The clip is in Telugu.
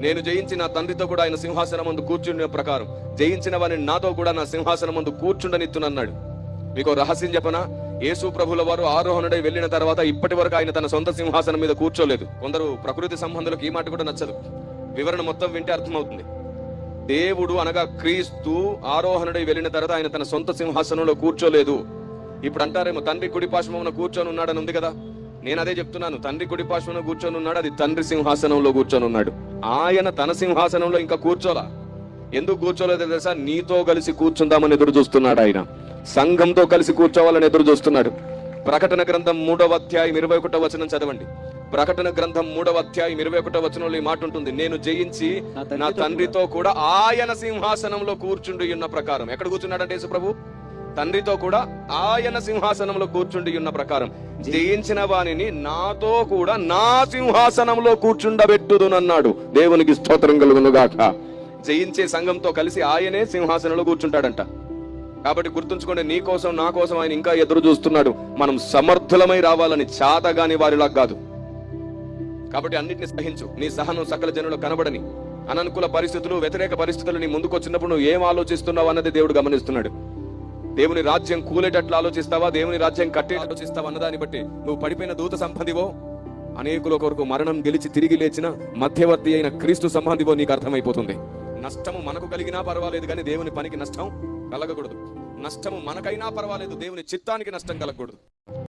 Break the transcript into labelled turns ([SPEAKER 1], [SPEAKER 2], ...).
[SPEAKER 1] నేను జయించి నా తండ్రితో కూడా ఆయన సింహాసనం ముందు కూర్చుండిన ప్రకారం జయించిన వారిని నాతో కూడా నా సింహాసనం ముందు కూర్చుండనిత్తునన్నాడు. మీకు రహస్యం చెప్పనా? యేసు ప్రభుల వారు ఆరోహణుడై వెళ్ళిన తర్వాత ఇప్పటి వరకు ఆయన తన సొంత సింహాసనం మీద కూర్చోలేదు. కొందరు ప్రకృతి సంబంధులకు ఈ మాట కూడా నచ్చదు. వివరణ మొత్తం వింటే అర్థమవుతుంది. దేవుడు అనగా క్రీస్తు ఆరోహణుడై వెళ్ళిన తర్వాత ఆయన తన సొంత సింహాసనంలో కూర్చోలేదు. ఇప్పుడు అంటారేమో తండ్రి కుడిపార్శ్వమున కూర్చొని ఉన్నాడని ఉంది కదా. నేను అదే చెప్తున్నాను, తండ్రి కుడిపార్శ్వమున కూర్చొని ఉన్నాడు, అది తండ్రి సింహాసనంలో కూర్చొని ఉన్నాడు. ఆయన తన సింహాసనంలో ఇంకా కూర్చోలా. ఎందుకు కూర్చోలేదో తెలుసా? నీతో కలిసి కూర్చుందామని ఎదురు చూస్తున్నాడు. ఆయన సంఘంతో కలిసి కూర్చోవాలని ఎదురు చూస్తున్నాడు. ప్రకటన గ్రంథం 3వ అధ్యాయం 21వ వచనం చదవండి. ప్రకటన గ్రంథం 3వ అధ్యాయం 21వ వచనంలో ఈ మాట ఉంటుంది, నేను జయించి నా తండ్రితో కూడా ఆయన సింహాసనంలో కూర్చుండి ఉన్న ప్రకారం. ఎక్కడ కూర్చున్నాడంటే యేసు ప్రభు తండ్రితో కూడా ఆయన సింహాసనంలో కూర్చుండి ఉన్న ప్రకారం జయించిన వానిని నాతో కూడా నా సింహాసనంలో కూర్చుండబెట్టుదునన్నాడు. దేవునికి స్తోత్రం కలుగునుగాక. జయించే సంఘంతో కలిసి ఆయనే సింహాసనంలో కూర్చుంటాడంట. కాబట్టి గుర్తుంచుకోండి, నీ కోసం నా కోసం ఆయన ఇంకా ఎదురు చూస్తున్నాడు. మనం సమర్థులమై రావాలని, చాతగాని వారిలా కాదు. కాబట్టి అన్నిటిని సహించు. నీ సహనం సకల జనులు కనబడని. అననుకూల పరిస్థితులు, వ్యతిరేక పరిస్థితులు నీ ముందుకు వచ్చినప్పుడు నువ్వు ఏం ఆలోచిస్తున్నావు అన్నది దేవుడు గమనిస్తున్నాడు. దేవుని రాజ్యం కూలేటట్లు ఆలోచిస్తావా, దేవుని రాజ్యం కట్టే ఆలోచిస్తావా అన్నదాన్ని బట్టి నువ్వు పడిపోయిన దూత సంబంధివో, అనేకుల కొరకు మరణం గెలిచి తిరిగి లేచిన మధ్యవర్తి అయిన క్రీస్తు సంబంధివో నీకు అర్థమైపోతుంది. నష్టము మనకు కలిగినా పర్వాలేదు, కానీ దేవుని పనికి నష్టం కలగకూడదు. నష్టము మనకైనా పర్వాలేదు, దేవుని చిత్తానికి నష్టం కలగకూడదు.